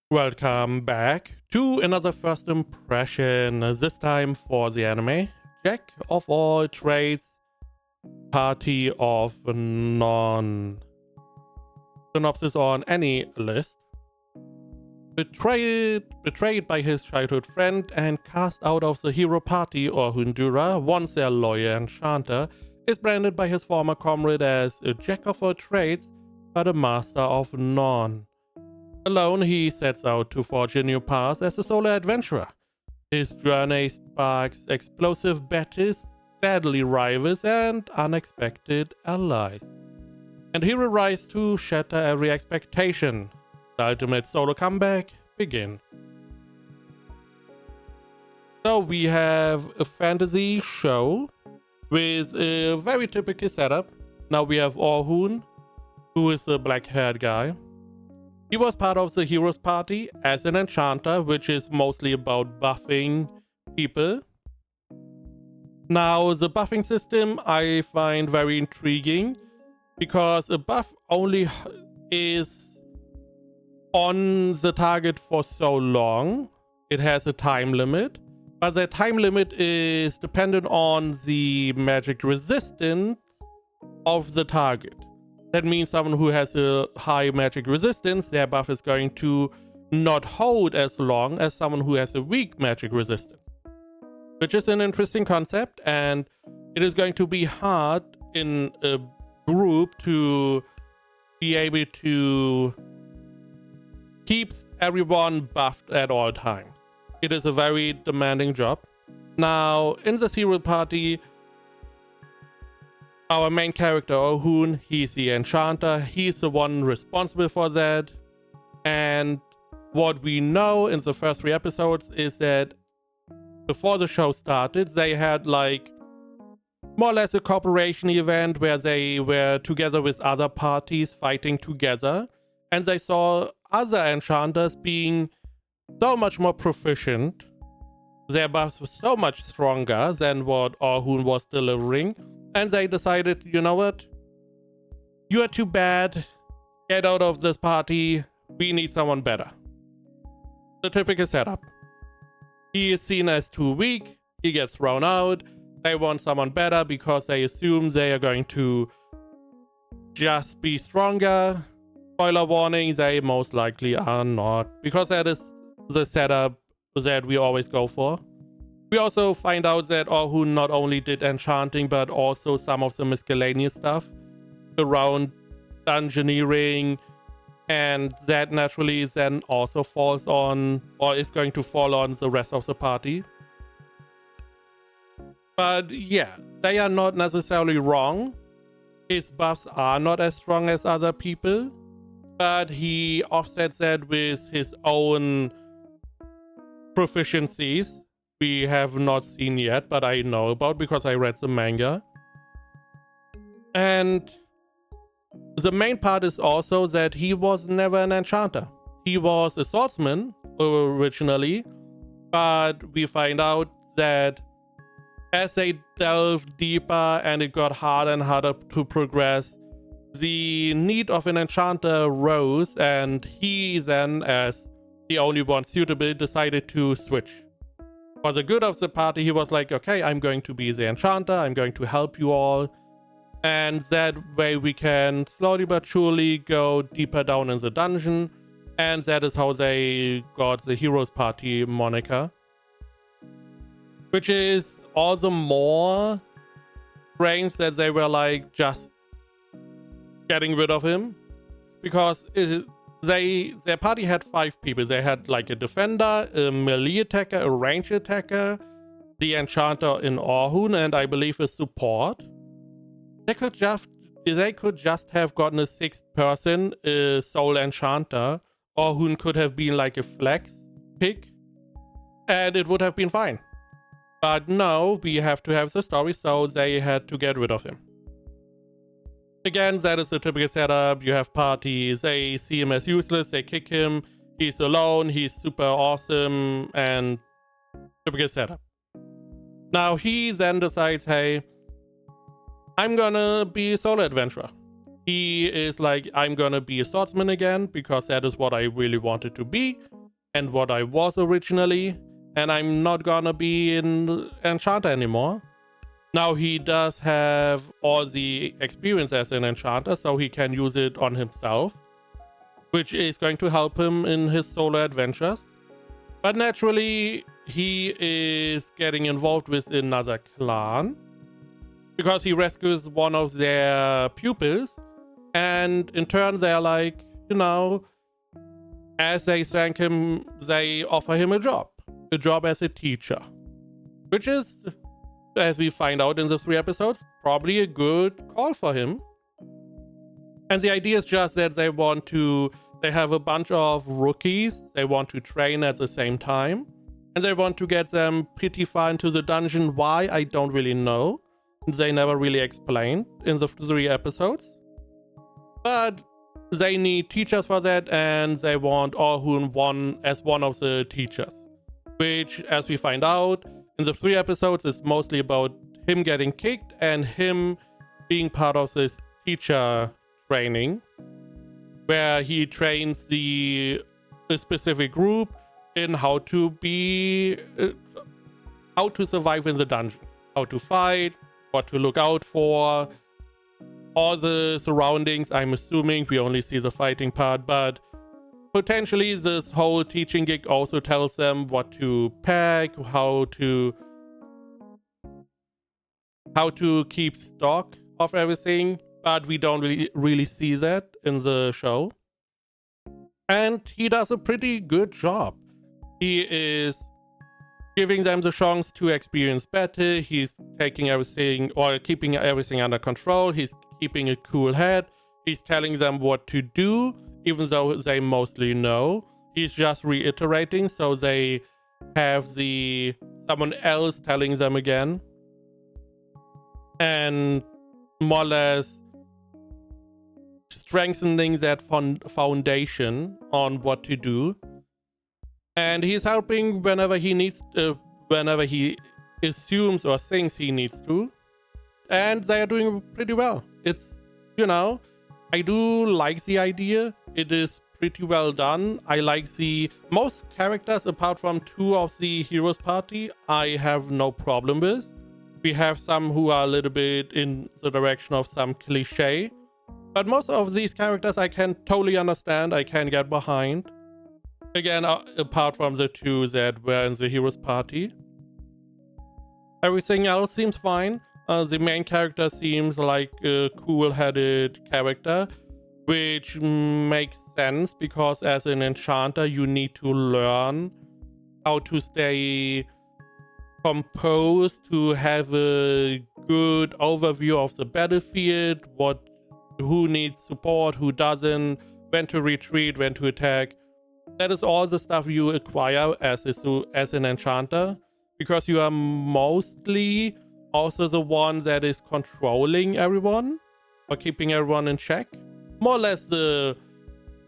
Welcome back to another first impression, this time for the anime. Jack of all trades, party of none. Synopsis on any list. Betrayed by his childhood friend and cast out of the hero party or Hundura, once their lawyer enchanter, is branded by his former comrade as a jack of all trades, but a master of none. Alone, he sets out to forge a new path as a solo adventurer. His journey sparks explosive battles, deadly rivals, and unexpected allies. And he will rise to shatter every expectation. The ultimate solo comeback begins. So we have a fantasy show with a very typical setup. Now we have Orhun, who is the black-haired guy. He was part of the Heroes Party as an enchanter, which is mostly about buffing people. Now, the buffing system I find very intriguing because a buff only is on the target for so long. It has a time limit, but that time limit is dependent on the magic resistance of the target. That means someone who has a high magic resistance, their buff is going to not hold as long as someone who has a weak magic resistance. Which is an interesting concept, and it is going to be hard in a group to be able to keep everyone buffed at all times. It is a very demanding job. Now, in the Hero Party, our main character, Orhun, he's the enchanter. He's the one responsible for that. And what we know in the first 3 episodes is that before the show started, they had like more or less a cooperation event where they were together with other parties fighting together. And they saw other enchanters being so much more proficient. Their buffs were so much stronger than what Orhun was delivering. And they decided, you know what? You are too bad. Get out of this party. We need someone better. The typical setup. He is seen as too weak. He gets thrown out. They want someone better because they assume they are going to just be stronger. Spoiler warning, they most likely are not. Because that is the setup that we always go for. We also find out that Orhun not only did enchanting, but also some of the miscellaneous stuff around dungeoneering, and that naturally then also falls on, or is going to fall on, the rest of the party. But yeah, they are not necessarily wrong. His buffs are not as strong as other people, but he offsets that with his own proficiencies. We have not seen yet, but I know about because I read the manga. And the main part is also that he was never an enchanter. He was a swordsman originally, but we find out that as they delved deeper and it got harder and harder to progress, the need of an enchanter rose, and he then, as the only one suitable, decided to switch. For the good of the party, he was like, okay, I'm going to be the enchanter, I'm going to help you all, and that way we can slowly but surely go deeper down in the dungeon, and that is how they got the Heroes Party moniker. Which is all the more strange that they were like just getting rid of him, because their party had 5 people. They had like a defender, a melee attacker, a range attacker, the enchanter in Orhun, and I believe a support. They could just have gotten a 6th person, a soul enchanter. Orhun could have been like a flex pick, and it would have been fine. But no, we have to have the story, so they had to get rid of him. Again, that is the typical setup. You have parties, they see him as useless, they kick him, he's alone, he's super awesome, and typical setup. Now he then decides, hey, I'm gonna be a solo adventurer. He is like, I'm gonna be a swordsman again, because that is what I really wanted to be. and what I was originally, and I'm not gonna be in Enchanter anymore. Now he does have all the experience as an Enchanter, so he can use it on himself, which is going to help him in his solo adventures. But naturally, he is getting involved with another clan because he rescues one of their pupils, and in turn they're like, as they thank him, they offer him a job as a teacher, which is, as we find out in the 3 episodes, probably a good call for him. And the idea is just that they have a bunch of rookies they want to train at the same time, and they want to get them pretty far into the dungeon. Why, I don't really know. They never really explained in the 3 episodes. But they need teachers for that, and they want Orhun as one of the teachers, which, as we find out in the 3 episodes, is mostly about him getting kicked and him being part of this teacher training, where he trains a specific group in how to survive in the dungeon, how to fight, what to look out for, all the surroundings. I'm assuming we only see the fighting part, but potentially this whole teaching gig also tells them what to pack, how to keep stock of everything, but we don't really see that in the show. And he does a pretty good job. He is giving them the chance to experience better. He's taking everything, or keeping everything under control. He's keeping a cool head. He's telling them what to do, even though they mostly know. He's just reiterating, so they have someone else telling them again, and more or less strengthening that foundation on what to do. And he's helping whenever he needs to, whenever he assumes or thinks he needs to. And they are doing pretty well. It's, I do like the idea. It is pretty well done. I like most characters, apart from 2 of the heroes party, I have no problem with. We have some who are a little bit in the direction of some cliche, but most of these characters I can totally understand, I can get behind. Again, apart from the 2 that were in the heroes party. Everything else seems fine. The main character seems like a cool-headed character, which makes sense because as an enchanter you need to learn how to stay composed, to have a good overview of the battlefield, who needs support, who doesn't, when to retreat, when to attack. That is all the stuff you acquire as an enchanter, because you are mostly also the one that is controlling everyone or keeping everyone in check. More or less the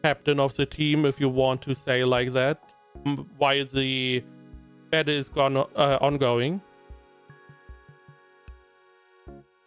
captain of the team, if you want to say like that, while the battle is ongoing.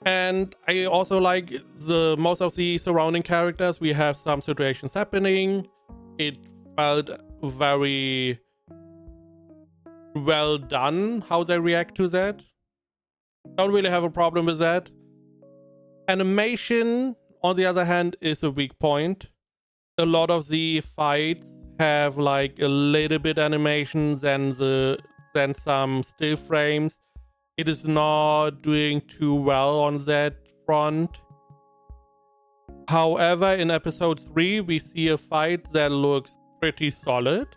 And I also like most of the surrounding characters. We have some situations happening. It felt very well done how they react to that. Don't really have a problem with that. Animation, on the other hand, is a weak point. A lot of the fights have like a little bit animation than some still frames. It is not doing too well on that front. However, in episode 3, we see a fight that looks pretty solid.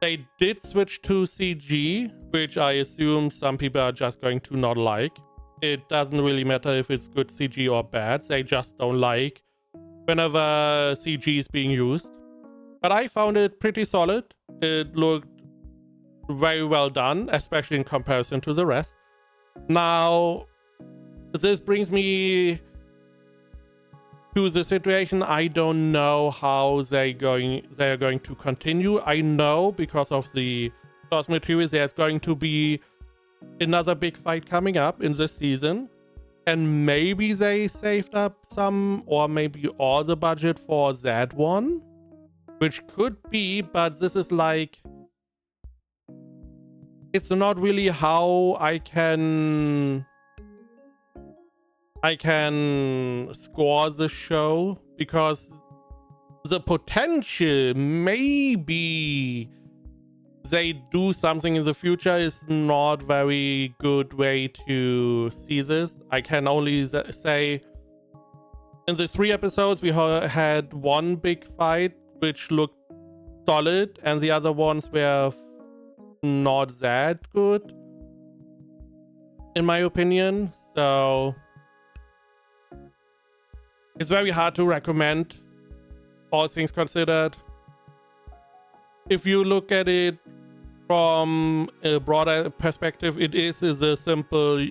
They did switch to CG, which I assume some people are just going to not like. It doesn't really matter if it's good CG or bad. They just don't like whenever CG is being used. But I found it pretty solid. It looked very well done, especially in comparison to the rest. Now, this brings me to the situation. I don't know how they are going to continue. I know because of the source materials there's going to be another big fight coming up in this season, and maybe they saved up some or maybe all the budget for that one, which could be, but this is like it's not really how I can score the show, because the potential maybe they do something in the future is not very good way to see this. I can only say in the 3 episodes we had one big fight which looked solid, and the other ones were not that good in my opinion. So it's very hard to recommend, all things considered. If you look at it from a broader perspective, it is a simple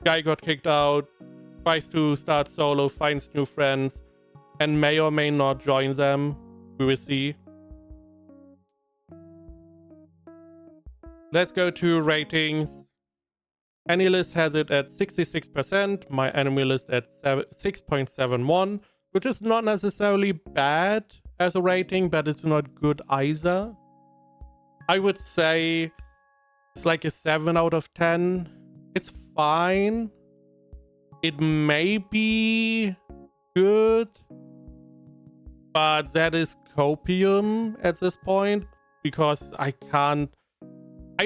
guy got kicked out, tries to start solo, finds new friends, and may or may not join them. We will see. Let's go to ratings. AniList has it at 66%, my enemy list at 6.71, which is not necessarily bad as a rating, but it's not good either. I would say it's like a 7 out of 10. It's fine. It may be good, but that is copium at this point, because I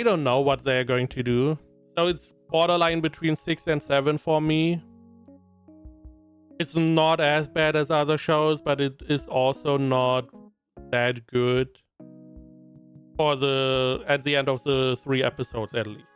don't know what they're going to do. So it's borderline between 6 and 7 for me. It's not as bad as other shows, but it is also not that good for at the end of the 3 episodes at least.